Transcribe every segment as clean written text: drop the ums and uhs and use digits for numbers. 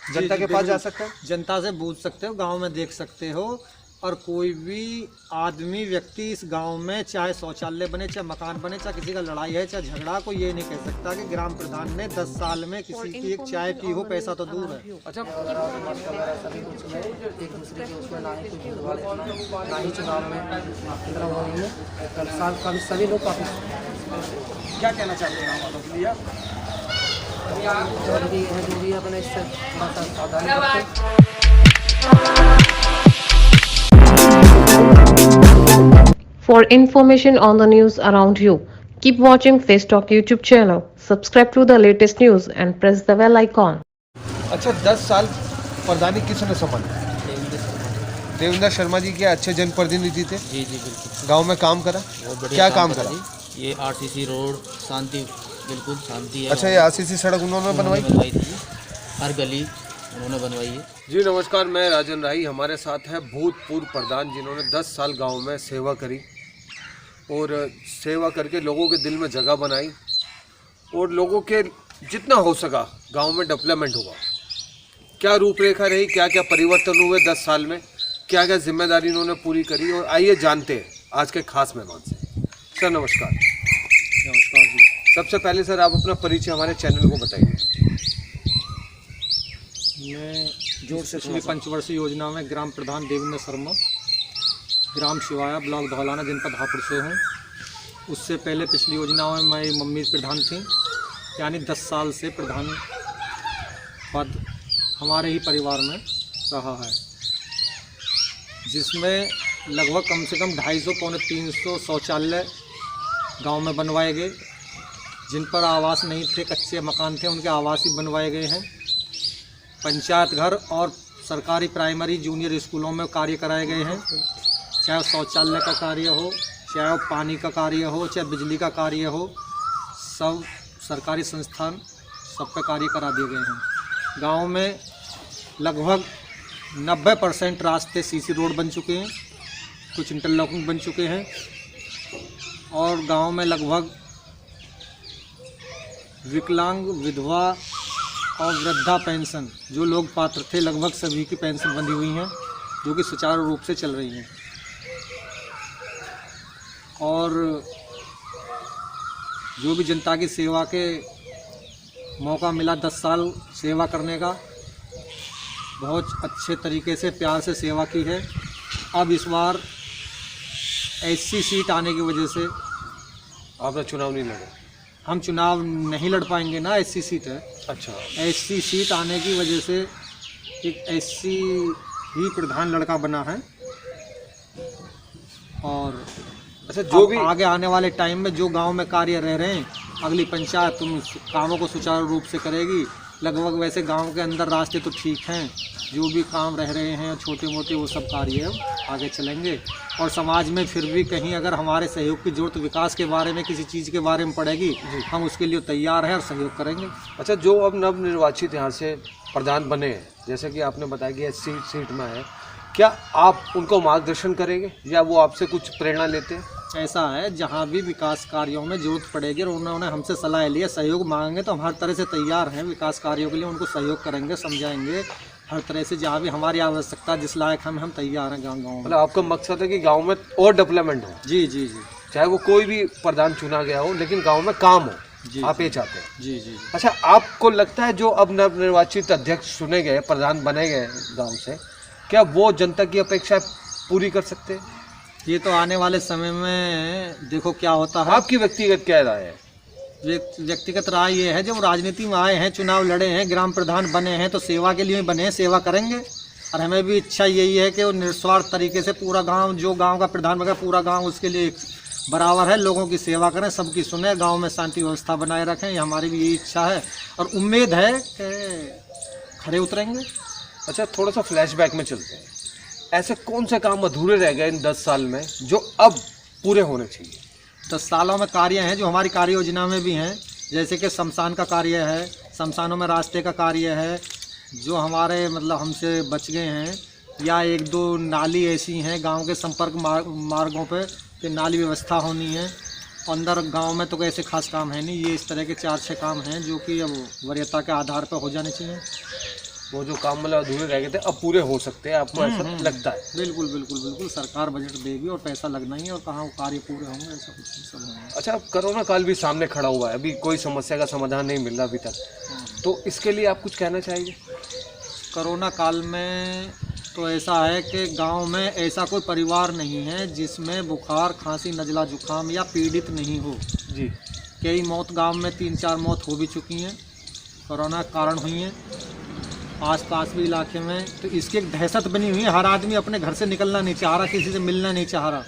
जनता के पास जा सकते हैं, जनता से पूछ सकते हो, गांव में देख सकते हो। और कोई भी आदमी व्यक्ति इस गांव में चाहे शौचालय बने, चाहे मकान बने, चाहे किसी का लड़ाई है, चाहे झगड़ा, कोई ये नहीं कह सकता कि ग्राम प्रधान ने 10 साल में किसी की एक चाय पी हो, पैसा तो दूर है। अच्छा, एक दूसरे के उसमें ना ही कुछ ना ही चुनाव में इंदिरा हो रही है, कल साल का सभी लोग काफ़ी क्या कहना चाहते हैं आप वालों के लिए? जरूरी है जो भी अपने इससे थोड़ा सा सावधानी बरतें। For information on the news around you, keep watching Face Talk YouTube channel. Subscribe to the latest news and press the bell icon. अच्छा, 10 साल प्रधानी किसने संभाला? देवेंद्र शर्मा जी क्या अच्छे जनप्रतिनिधि थे? जी जी बिल्कुल, गांव में काम करा, बहुत बढ़िया क्या काम करा करा? जी। ये आरसीसी रोड शांति, बिल्कुल शांति है। अच्छा, ये आरसीसी सड़क उन्होंने बनवाई? बनवाई थी, हर गली उन्होंने बनवाई है। जी नमस्कार, मैं राजन राही, हमारे साथ है भूतपूर्व प्रधान जिन्होंने 10 साल गांव में सेवा करी और सेवा करके लोगों के दिल में जगह बनाई और लोगों के जितना हो सका गांव में डेवलपमेंट हुआ। क्या रूपरेखा रही, क्या क्या परिवर्तन हुए 10 साल में, क्या क्या जिम्मेदारी इन्होंने पूरी करी, और आइए जानते हैं आज के खास मेहमान से। सर नमस्कार। नमस्कार जी। सबसे पहले सर आप अपना परिचय हमारे चैनल को बताइए। मैं जोर से पिछली पंचवर्षीय योजना में ग्राम प्रधान देवेंद्र शर्मा, ग्राम शिवाया, ब्लॉक धौलाना, जनपद हापुड़ से हूँ। उससे पहले पिछली योजनाओं में मेरी मम्मी प्रधान थी, यानी 10 साल से प्रधान पद हमारे ही परिवार में रहा है, जिसमें लगभग कम से कम 250 पौने 300 शौचालय गांव में बनवाए गए। जिन पर आवास नहीं थे, कच्चे मकान थे, उनके आवास ही बनवाए गए हैं। पंचायत घर और सरकारी प्राइमरी जूनियर स्कूलों में कार्य कराए गए हैं, चाहे शौचालय का कार्य हो, चाहे पानी का कार्य हो, चाहे बिजली का कार्य हो, सब सरकारी संस्थान सब पे कार्य करा दिए गए हैं। गांव में लगभग 90% रास्ते सीसी रोड बन चुके हैं, कुछ इंटरलॉकिंग बन चुके हैं, और गांव में लगभग विकलांग, विधवा और वृद्धा पेंशन जो लोग पात्र थे, लगभग सभी की पेंशन बंधी हुई हैं, जो कि सुचारू रूप से चल रही हैं। और जो भी जनता की सेवा के मौका मिला 10 साल सेवा करने का, बहुत अच्छे तरीके से प्यार से सेवा की है। अब इस बार एससी सीट आने की वजह से आपने चुनाव नहीं लड़ा? हम चुनाव नहीं लड़ पाएंगे ना, एससी सीट है। अच्छा, एससी सीट आने की वजह से एक एससी ही प्रधान लड़का बना है। और अच्छा, जो भी आगे आने वाले टाइम में जो गांव में कार्य रह रहे हैं, अगली पंचायत तुम कामों को सुचारू रूप से करेगी। लगभग वैसे गांव के अंदर रास्ते तो ठीक हैं, जो भी काम रह रहे हैं छोटे मोटे वो सब कार्य आगे चलेंगे। और समाज में फिर भी कहीं अगर हमारे सहयोग की जरूरत विकास के बारे में, किसी चीज़ के बारे में पड़ेगी, हम उसके लिए तैयार हैं और सहयोग करेंगे। अच्छा, जो अब नवनिर्वाचित यहाँ से प्रधान बने हैं, जैसे कि आपने बताया कि एससी सीट में है, क्या आप उनको मार्गदर्शन करेंगे या वो आपसे कुछ प्रेरणा लेते हैं? ऐसा है, जहाँ भी विकास कार्यों में जरूरत पड़ेगी और उन्होंने हमसे सलाह ली है, सहयोग मांगेंगे तो हम हर तरह से तैयार हैं विकास कार्यों के लिए। उनको सहयोग करेंगे, समझाएंगे हर तरह से, जहाँ भी हमारी आवश्यकता जिस लायक हम तैयार हैं गाँव में। मतलब आपका मकसद है कि गांव में और डेवलपमेंट हो? जी जी जी। चाहे वो कोई भी प्रधान चुना गया हो, लेकिन गांव में काम हो, जी, आप ये चाहते हैं? जी जी। अच्छा, आपको लगता है जो अब नवनिर्वाचित अध्यक्ष चुने गए, प्रधान बने गए गाँव से, क्या वो जनता की अपेक्षा पूरी कर सकते हैं? ये तो आने वाले समय में देखो क्या होता है। आपकी व्यक्तिगत क्या राय है? व्यक्तिगत राय ये है, जब राजनीति में आए हैं, चुनाव लड़े हैं, ग्राम प्रधान बने हैं, तो सेवा के लिए बने हैं, सेवा करेंगे। और हमें भी इच्छा यही है कि वो निस्वार्थ तरीके से पूरा गांव, जो गांव का प्रधान बने, पूरा गांव उसके लिए बराबर है, लोगों की सेवा करें, सबकी सुने, गांव में शांति व्यवस्था बनाए रखें। ये हमारी भी यही इच्छा है और उम्मीद है कि खरे उतरेंगे। अच्छा, थोड़ा सा फ्लैशबैक में चलते हैं। ऐसे कौन से काम अधूरे रह गए इन 10 साल में जो अब पूरे होने चाहिए? 10 सालों में कार्य हैं जो हमारी कार्य योजना में भी हैं, जैसे कि शमशान का कार्य है, शमशानों में रास्ते का कार्य है, जो हमारे मतलब हमसे बच गए हैं, या 1-2 नाली ऐसी हैं गांव के संपर्क मार्गों पे कि नाली व्यवस्था होनी है। अंदर गांव में तो ऐसे खास काम है नहीं, ये इस तरह के 4-6 काम हैं जो कि अब वरीयता के आधार पर हो जाने चाहिए। वो जो काम मतलब अधूरे रह गए थे अब पूरे हो सकते हैं, आपको ऐसा लगता है? बिल्कुल बिल्कुल बिल्कुल, सरकार बजट देगी और पैसा लगना ही है, और कहाँ वो कार्य पूरे होंगे ऐसा कुछ सब नहीं है। अच्छा, अब कोरोना काल भी सामने खड़ा हुआ है, अभी कोई समस्या का समाधान नहीं मिल रहा अभी तक, तो इसके लिए आप कुछ कहना चाहेंगे? कोरोना काल में तो ऐसा है कि गांव में ऐसा कोई परिवार नहीं है जिसमें बुखार, खांसी, नज़ला, जुकाम या पीड़ित नहीं हो। जी। कई मौत गांव में 3-4 मौत हो भी चुकी हैं, कोरोना के कारण हुई हैं आस-पास भी इलाके में। तो इसकी एक दहशत बनी हुई है, हर आदमी अपने घर से निकलना नहीं चाह रहा, किसी से मिलना नहीं चाह रहा,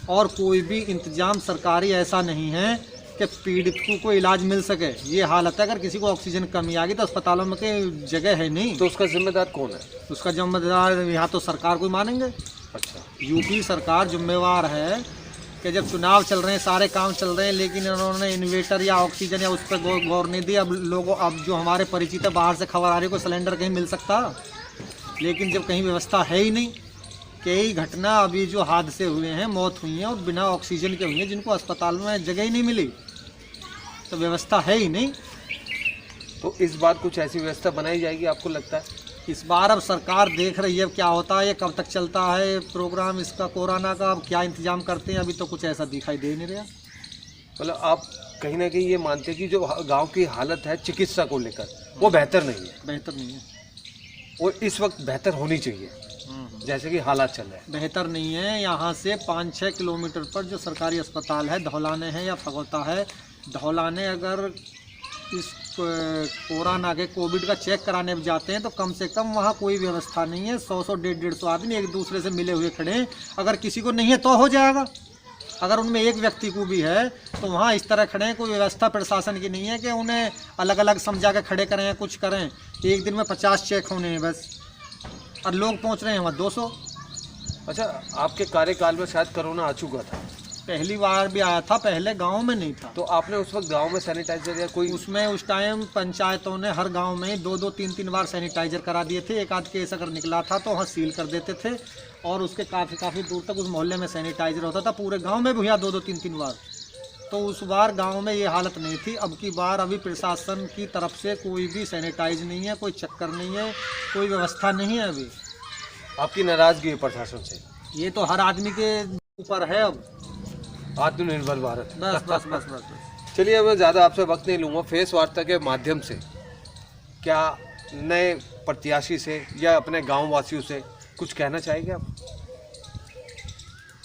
और कोई भी इंतजाम सरकारी ऐसा नहीं है कि पीड़ित को कोई इलाज मिल सके। ये हालत है, अगर किसी को ऑक्सीजन कमी आ गई तो अस्पतालों में कोई जगह है नहीं। तो उसका जिम्मेदार कौन है? उसका जिम्मेदार यहाँ तो सरकार को ही मानेंगे। अच्छा। यूपी सरकार जिम्मेवार है कि जब चुनाव चल रहे हैं, सारे काम चल रहे हैं, लेकिन उन्होंने इन्वेटर या ऑक्सीजन या उस पर गौर नहीं दी। अब लोगों, अब जो हमारे परिचित है, बाहर से खबर आ रही है कोई सिलेंडर कहीं मिल सकता, लेकिन जब कहीं व्यवस्था है ही नहीं। कई घटना अभी जो हादसे हुए हैं, मौत हुई हैं और बिना ऑक्सीजन के हुई हैं, जिनको अस्पताल में जगह ही नहीं मिली, तो व्यवस्था है ही नहीं। तो इस बार कुछ ऐसी व्यवस्था बनाई जाएगी आपको लगता है? इस बार अब सरकार देख रही है अब क्या होता है, ये कब तक चलता है प्रोग्राम इसका कोरोना का, अब क्या इंतजाम करते हैं, अभी तो कुछ ऐसा दिखाई दे नहीं रहा। मतलब आप कहीं ना कहीं ये मानते हैं कि जो गांव की हालत है चिकित्सा को लेकर वो बेहतर नहीं है? बेहतर नहीं है, और इस वक्त बेहतर होनी चाहिए जैसे कि हालात चल रहे हैं। बेहतर नहीं है। यहाँ से 5-6 किलोमीटर पर जो सरकारी अस्पताल है, धौलाने है या फगोता है, धौलाने अगर इस कोरोना के कोविड का चेक कराने जाते हैं तो कम से कम वहाँ कोई व्यवस्था नहीं है। 100-100, 150-150 आदमी एक दूसरे से मिले हुए खड़े हैं। अगर किसी को नहीं है तो हो जाएगा, अगर उनमें एक व्यक्ति को भी है तो वहाँ इस तरह खड़े हैं, कोई व्यवस्था प्रशासन की नहीं है कि उन्हें अलग अलग समझा के खड़े करें या कुछ करें। एक दिन में 50 चेक होने हैं बस, और लोग पहुँच रहे हैं वहाँ 200। अच्छा, आपके कार्यकाल में शायद कोरोना आ चुका था? पहली बार भी आया था, पहले गांव में नहीं था। तो आपने उस वक्त गांव में सैनिटाइजर या कोई? उसमें उस टाइम पंचायतों ने हर गांव में 2-2, 3-3 बार सैनिटाइजर करा दिए थे। एक आध केस अगर निकला था तो वहाँ सील कर देते थे, और उसके काफ़ी दूर तक उस मोहल्ले में सैनिटाइजर होता था। पूरे गांव में भी हुआ 2-2, 3-3 बार। तो उस बार गांव में ये हालत नहीं थी। अब की बार अभी प्रशासन की तरफ से कोई भी सैनिटाइज नहीं है, कोई चक्कर नहीं है, कोई व्यवस्था नहीं है अभी। आपकी नाराजगी है प्रशासन से? ये तो हर आदमी के ऊपर है अब, आत्मनिर्भर भारत। बस बस बस बस बस। चलिए, मैं ज़्यादा आपसे वक्त नहीं लूँगा। फेस वार्ता के माध्यम से क्या नए प्रत्याशी से या अपने गाँव वासियों से कुछ कहना चाहेंगे आप?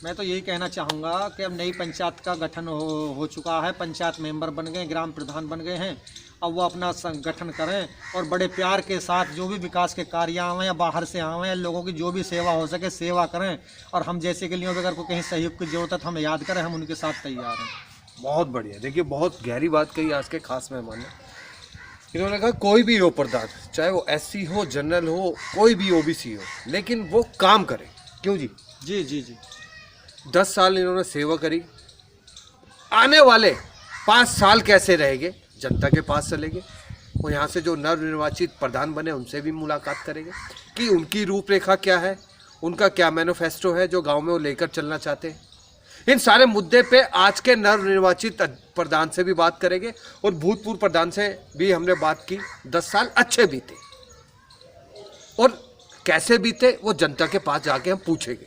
मैं तो यही कहना चाहूँगा कि अब नई पंचायत का गठन हो चुका है, पंचायत मेंबर बन गए, ग्राम प्रधान बन गए हैं। अब वो अपना संगठन करें और बड़े प्यार के साथ जो भी विकास के कार्य आवें या बाहर से आवें, लोगों की जो भी सेवा हो सके सेवा करें, और हम जैसे के लिए अगर को कहीं सहयोग की जरूरत है तो हम याद करें, हम उनके साथ तैयार हैं। बहुत बढ़िया। देखिए, बहुत गहरी बात कही आज के खास मेहमान ने। इन्होंने कहा कोई भी हो प्रधान, चाहे वो SC हो, जनरल हो, कोई भी OBC हो, लेकिन वो काम करे। क्यों जी? जी जी जी। 10 साल इन्होंने सेवा करी, आने वाले 5 साल कैसे रहेंगे, जनता के पास चलेंगे, और यहाँ से जो नवनिर्वाचित प्रधान बने उनसे भी मुलाकात करेंगे कि उनकी रूपरेखा क्या है, उनका क्या मैनिफेस्टो है जो गांव में वो लेकर चलना चाहते हैं। इन सारे मुद्दे पे आज के नवनिर्वाचित प्रधान से भी बात करेंगे, और भूतपूर्व प्रधान से भी हमने बात की। 10 साल अच्छे बीते, और कैसे बीते वो जनता के पास जाके हम पूछेंगे,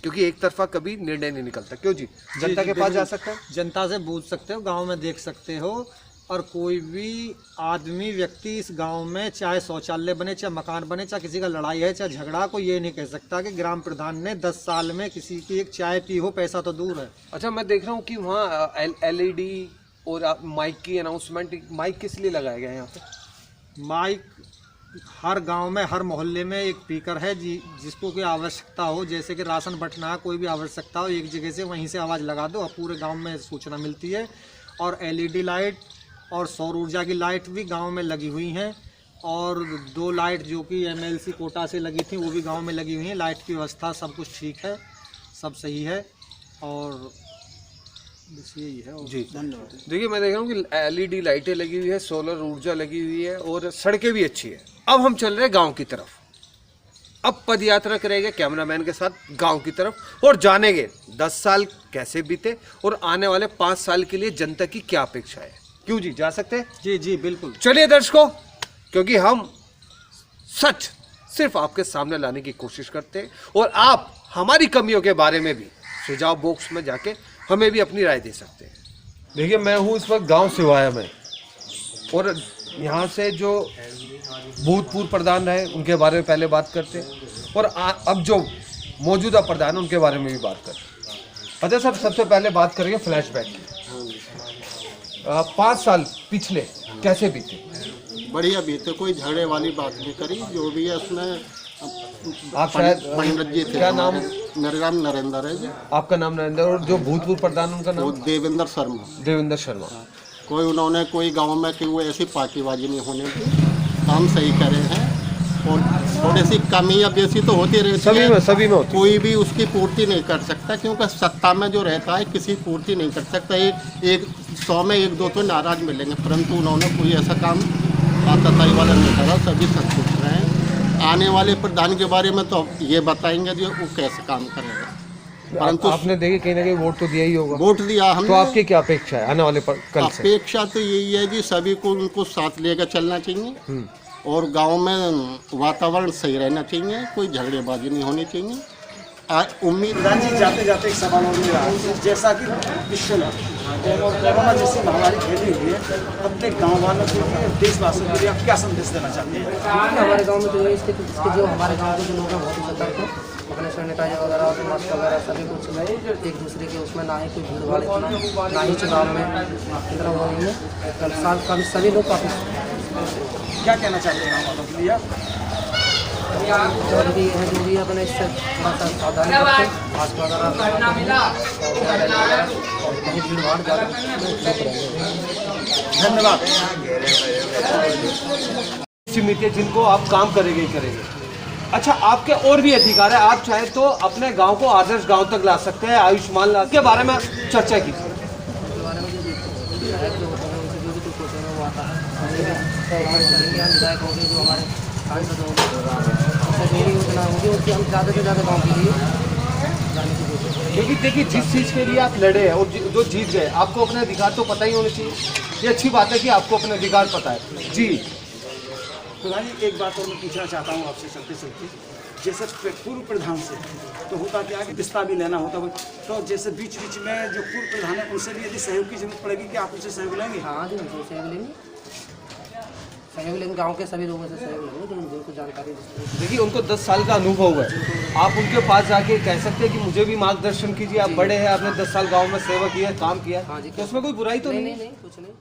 क्योंकि एक तरफा कभी निर्णय नहीं निकलता। क्यों जी? जनता के पास जा सकते हैं, जनता से पूछ सकते हो, गांव में देख सकते हो, और कोई भी आदमी व्यक्ति इस गांव में चाहे शौचालय बने, चाहे मकान बने, चाहे किसी का लड़ाई है, चाहे झगड़ा, कोई ये नहीं कह सकता कि ग्राम प्रधान ने 10 साल में किसी की एक चाय पी हो। पैसा तो दूर है। अच्छा, मैं देख रहा हूँ कि वहाँ LED और माइक की अनाउंसमेंट, माइक किस लिए लगाया गया है यहाँ पे? माइक हर गांव में, हर मोहल्ले में एक स्पीकर है जिसको कोई आवश्यकता हो, जैसे कि राशन बंटना, कोई भी आवश्यकता हो, एक जगह से वहीं से आवाज़ लगा दो, पूरे गांव में सूचना मिलती है। और LED लाइट और सौर ऊर्जा की लाइट भी गांव में लगी हुई हैं, और 2 लाइट जो कि MLC कोटा से लगी थी वो भी गांव में लगी हुई हैं। लाइट की व्यवस्था सब कुछ ठीक है, सब सही है, और बस यही है। जी, धन्यवाद। देखिए, मैं देख रहा हूँ कि LED लाइटें लगी हुई है, सोलर ऊर्जा लगी हुई है, और सड़कें भी अच्छी है। अब हम चल रहे हैं गांव की तरफ। अब पद यात्रा करेंगे कैमरामैन के साथ गांव की तरफ, और जानेंगे 10 साल कैसे बीते और आने वाले 5 साल के लिए जनता की क्या अपेक्षा है। क्यों जी? जा सकते हैं? जी जी बिल्कुल। चलिए दर्शकों, क्योंकि हम सच सिर्फ आपके सामने लाने की कोशिश करते हैं और आप हमारी कमियों के बारे में भी सुझाव बॉक्स में जाके हमें भी अपनी राय दे सकते हैं। देखिए, मैं हूँ इस वक्त गांव सिवाया में और यहाँ से जो भूतपूर्व प्रधान रहे उनके बारे में पहले बात करते हैं और अब जो मौजूदा प्रधान उनके बारे में भी बात करते हैं। अच्छा साहब, सबसे पहले बात करेंगे फ्लैशबैक की। 5 साल पिछले कैसे बीते? बढ़िया बीते, कोई झगड़े वाली बात नहीं करी। जो भी है उसमें आप शायद पंडित जी थे। क्या नाम? मेरा नाम नरेंद्र है जी। आपका नाम नरेंद्र, और जो भूतपूर्व प्रधान उनका वो नाम? देवेंद्र शर्मा। देवेंद्र शर्मा। कोई उन्होंने कोई गांव में कि वो ऐसी पार्टीबाजी नहीं होने दी, काम सही करे हैं। और थोड़ी सी कमी या बेसी तो होती रहती है, सभी में होती। कोई भी उसकी पूर्ति नहीं कर सकता, क्योंकि सत्ता में जो रहता है किसी पूर्ति नहीं कर सकता। एक 100 में 1-2 तो नाराज मिलेंगे, परंतु उन्होंने कोई ऐसा काम आताताई वाला नहीं करा, सभी संतुष्ट रहे हैं। आने वाले प्रधान के बारे में तो ये बताएंगे जो वो कैसे काम करेगा, परंतु आपने देखिए कहीं ना कहीं वोट तो दिया ही होगा। वोट दिया हमने। तो आपकी क्या अपेक्षा है आने वाले कल से? अपेक्षा तो यही है जी, सभी को उनको साथ लेकर चलना चाहिए और गांव में वातावरण सही रहना चाहिए, कोई झगड़ेबाजी नहीं होनी चाहिए। उम्मीद प्रधान जी, जाते जाते एक सवाल और मेरा, जैसा कि विश्व में कोरोना जैसी महामारी फैली हुई है, अपने गाँव वालों के लिए, देशवासियों के लिए आप क्या संदेश देना चाहते हैं? हमारे गांव में तो ये स्थिति, इसके जो हमारे गांव के जो लोग हैं बहुत ही सतर्क हैं, अपने सैनिटाइजर वगैरह और मास्क वगैरह सभी कुछ में एक दूसरे के उसमें ना ही कोई भीड़ भाड़ इतना, ना ही चुनाव में इतना वो नहीं है। कल साल का भी सभी लोग काफ़ी क्या कहना चाहते हैं गाँव वालों के लिए आप? जो भी है जो भी अपने इससे थोड़ा सा सावधानी रखें, मास्क वगैरह और कहीं भीड़ भाड़ ज़्यादा धन्यवाद। समिति जिनको आप काम करेंगे ही करेंगे। अच्छा, आपके और भी अधिकार है, आप चाहे तो अपने गांव को आदर्श गांव तक ला सकते हैं, आयुष्मान ला के बारे में चर्चा की। के बारे में जो विधायक जो होते हैं उनसे जो भी कुछ होते हैं वो आता है, विधायक होंगे जो हमारे सांसद होंगे, उससे जो भी योजना होगी उसकी हम ज़्यादा से ज़्यादा गाँव के लिए जाने की कोशिश करेंगे। क्योंकि देखिए, जिस चीज़ के लिए आप लड़े हैं और जो जीत गए, आपको अपने अधिकार तो पता ही होने चाहिए। ये अच्छी बात है कि आपको अपने अधिकार पता है जी। प्रधान जी, एक बात और मैं पूछना चाहता हूँ आपसे चलते चलते, जैसे पूर्व प्रधान से तो होता क्या है कि रिश्ता भी लेना होता है, तो जैसे बीच बीच में जो पूर्व प्रधान है उनसे भी यदि सहयोग की जरूरत पड़ेगी कि आप उनसे सहयोग लेंगे? हाँ जी, उनसे सहयोग लेंगे, सहयोग लेंगे, गाँव के सभी लोगों से सहयोग लेंगे जो जिनको जानकारी दे। देखिए, उनको 10 साल का अनुभव है, आप उनके पास जाके कह सकते हैं कि मुझे भी मार्गदर्शन कीजिए, आप बड़े हैं, आपने 10 साल गाँव में सेवा किया, काम किया। हाँ जी, तो उसमें कोई बुराई तो नहीं? नहीं, कुछ नहीं।